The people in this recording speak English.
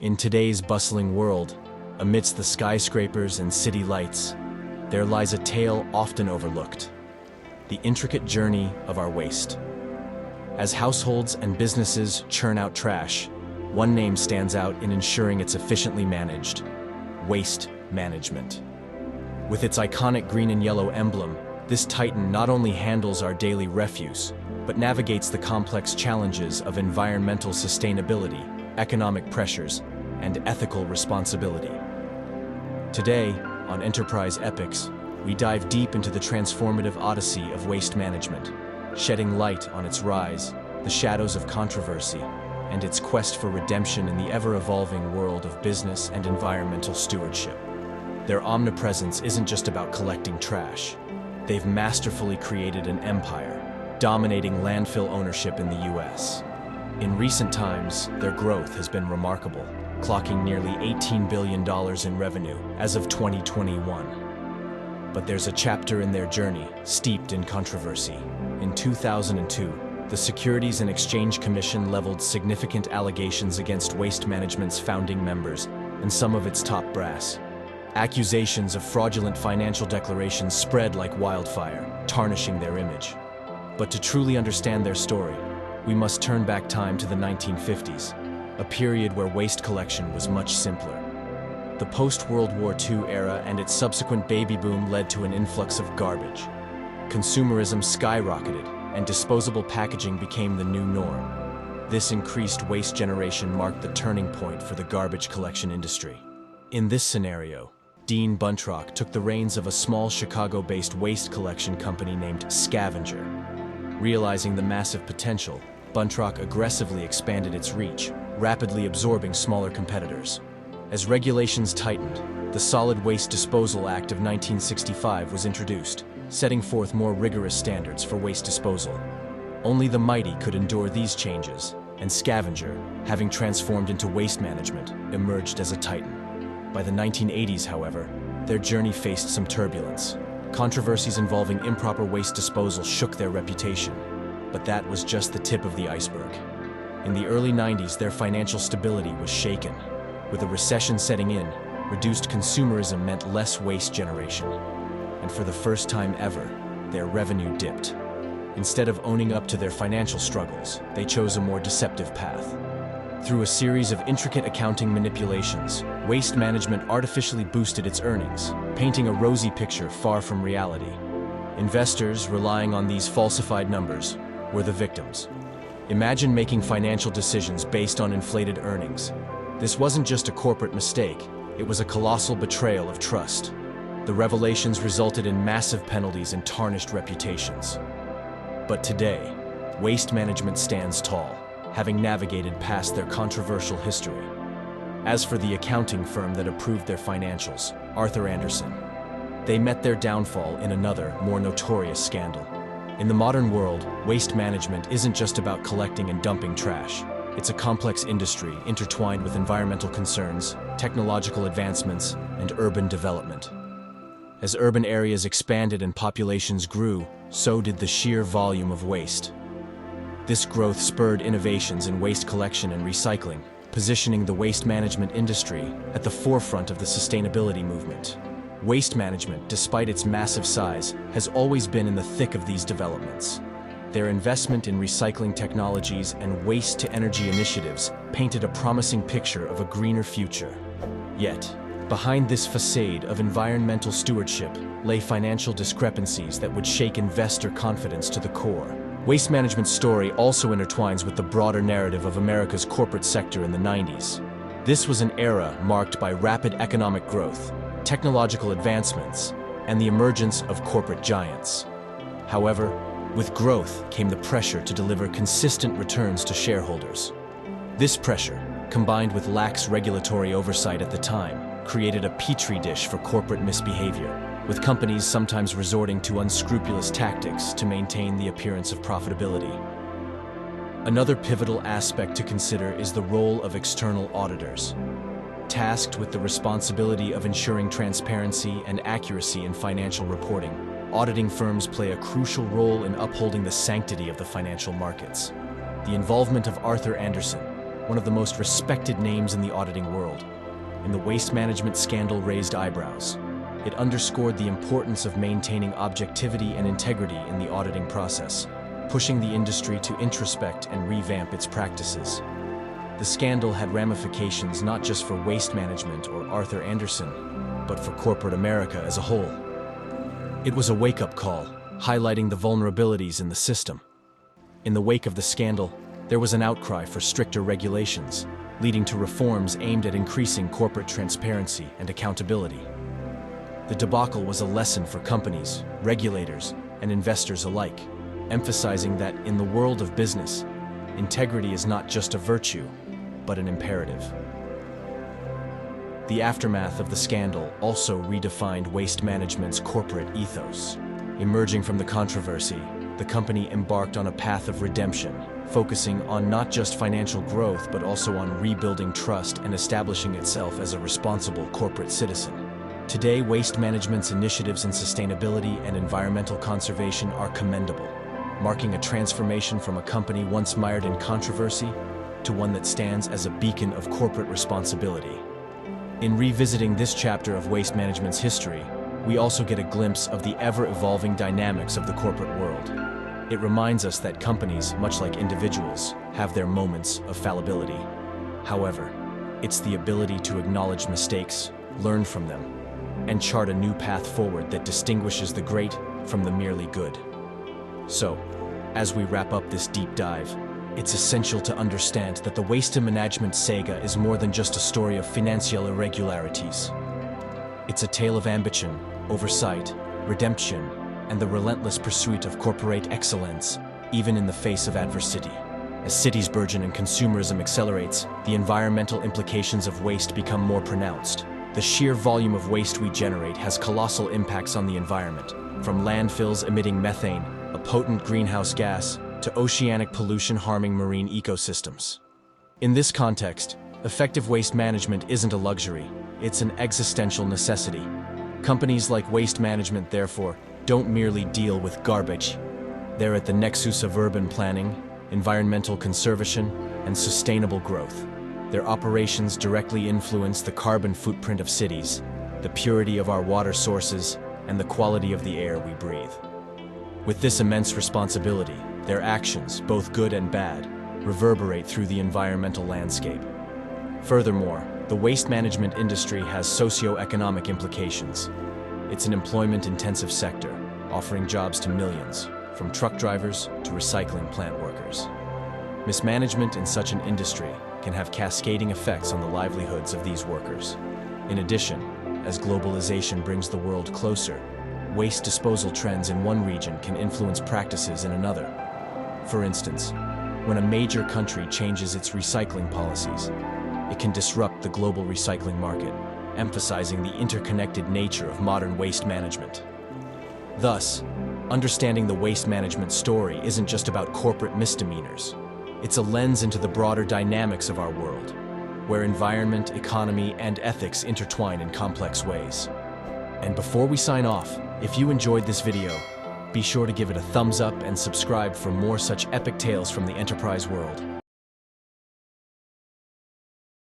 In today's bustling world, amidst the skyscrapers and city lights, there lies a tale often overlooked: the intricate journey of our waste. As households and businesses churn out trash, one name stands out in ensuring it's efficiently managed: waste management. With its iconic green and yellow emblem, this titan not only handles our daily refuse, but navigates the complex challenges of environmental sustainability, economic pressures, and ethical responsibility. Today, on Enterprise Epics, we dive deep into the transformative odyssey of waste management, shedding light on its rise, the shadows of controversy, and its quest for redemption in the ever-evolving world of business and environmental stewardship. Their omnipresence isn't just about collecting trash. They've masterfully created an empire, dominating landfill ownership in the US. In recent times, their growth has been remarkable, clocking nearly $18 billion in revenue as of 2021. But there's a chapter in their journey steeped in controversy. In 2002, the Securities and Exchange Commission leveled significant allegations against Waste Management's founding members and some of its top brass. Accusations of fraudulent financial declarations spread like wildfire, tarnishing their image. But to truly understand their story, we must turn back time to the 1950s, a period where waste collection was much simpler. The post-World War II era and its subsequent baby boom led to an influx of garbage. Consumerism skyrocketed, and disposable packaging became the new norm. This increased waste generation marked the turning point for the garbage collection industry. In this scenario, Dean Buntrock took the reins of a small Chicago-based waste collection company named Scavenger. Realizing the massive potential, Buntrock aggressively expanded its reach, rapidly absorbing smaller competitors. As regulations tightened, the Solid Waste Disposal Act of 1965 was introduced, setting forth more rigorous standards for waste disposal. Only the mighty could endure these changes, and Scavenger, having transformed into waste management, emerged as a titan. By the 1980s, however, their journey faced some turbulence. Controversies involving improper waste disposal shook their reputation, but that was just the tip of the iceberg. In the early 90s, their financial stability was shaken. With a recession setting in, reduced consumerism meant less waste generation. And for the first time ever, their revenue dipped. Instead of owning up to their financial struggles, they chose a more deceptive path. Through a series of intricate accounting manipulations, Waste Management artificially boosted its earnings, painting a rosy picture far from reality. Investors, relying on these falsified numbers, were the victims. Imagine making financial decisions based on inflated earnings. This wasn't just a corporate mistake, it was a colossal betrayal of trust. The revelations resulted in massive penalties and tarnished reputations. But today, Waste Management stands tall, having navigated past their controversial history. As for the accounting firm that approved their financials, Arthur Andersen, they met their downfall in another, more notorious scandal. In the modern world, waste management isn't just about collecting and dumping trash. It's a complex industry intertwined with environmental concerns, technological advancements, and urban development. As urban areas expanded and populations grew, so did the sheer volume of waste. This growth spurred innovations in waste collection and recycling, positioning the waste management industry at the forefront of the sustainability movement. Waste management, despite its massive size, has always been in the thick of these developments. Their investment in recycling technologies and waste-to-energy initiatives painted a promising picture of a greener future. Yet, behind this facade of environmental stewardship lay financial discrepancies that would shake investor confidence to the core. Waste Management's story also intertwines with the broader narrative of America's corporate sector in the 90s. This was an era marked by rapid economic growth, technological advancements, and the emergence of corporate giants. However, with growth came the pressure to deliver consistent returns to shareholders. This pressure, combined with lax regulatory oversight at the time, created a petri dish for corporate misbehavior, with companies sometimes resorting to unscrupulous tactics to maintain the appearance of profitability. Another pivotal aspect to consider is the role of external auditors. Tasked with the responsibility of ensuring transparency and accuracy in financial reporting, auditing firms play a crucial role in upholding the sanctity of the financial markets. The involvement of Arthur Andersen, one of the most respected names in the auditing world. In the waste management scandal raised eyebrows. It underscored the importance of maintaining objectivity and integrity in the auditing process, pushing the industry to introspect and revamp its practices. The scandal had ramifications not just for waste management or Arthur Andersen, but for corporate America as a whole. It was a wake-up call, highlighting the vulnerabilities in the system. In the wake of the scandal, there was an outcry for stricter regulations, leading to reforms aimed at increasing corporate transparency and accountability. The debacle was a lesson for companies, regulators, and investors alike, emphasizing that in the world of business, integrity is not just a virtue, but an imperative. The aftermath of the scandal also redefined waste management's corporate ethos. Emerging from the controversy, the company embarked on a path of redemption, focusing on not just financial growth but also on rebuilding trust and establishing itself as a responsible corporate citizen. Today, waste management's initiatives in sustainability and environmental conservation are commendable, marking a transformation from a company once mired in controversy to one that stands as a beacon of corporate responsibility. In revisiting this chapter of waste management's history, we also get a glimpse of the ever-evolving dynamics of the corporate world. It reminds us that companies, much like individuals, have their moments of fallibility. However, it's the ability to acknowledge mistakes, learn from them, and chart a new path forward that distinguishes the great from the merely good. So, as we wrap up this deep dive, it's essential to understand that the waste management saga is more than just a story of financial irregularities. It's a tale of ambition, oversight, redemption, and the relentless pursuit of corporate excellence, even in the face of adversity. As cities burgeon and consumerism accelerates, the environmental implications of waste become more pronounced. The sheer volume of waste we generate has colossal impacts on the environment, from landfills emitting methane, a potent greenhouse gas, to oceanic pollution harming marine ecosystems. In this context, effective waste management isn't a luxury, it's an existential necessity. Companies like Waste Management, therefore, don't merely deal with garbage. They're at the nexus of urban planning, environmental conservation, and sustainable growth. Their operations directly influence the carbon footprint of cities, the purity of our water sources, and the quality of the air we breathe. With this immense responsibility, their actions, both good and bad, reverberate through the environmental landscape. Furthermore, the waste management industry has socio-economic implications. It's an employment-intensive sector, offering jobs to millions, from truck drivers to recycling plant workers. Mismanagement in such an industry can have cascading effects on the livelihoods of these workers. In addition, as globalization brings the world closer, waste disposal trends in one region can influence practices in another. For instance, when a major country changes its recycling policies, it can disrupt the global recycling market, emphasizing the interconnected nature of modern waste management. Thus, understanding the waste management story isn't just about corporate misdemeanors. It's a lens into the broader dynamics of our world, where environment, economy, and ethics intertwine in complex ways. And before we sign off, if you enjoyed this video, be sure to give it a thumbs up and subscribe for more such epic tales from the enterprise world.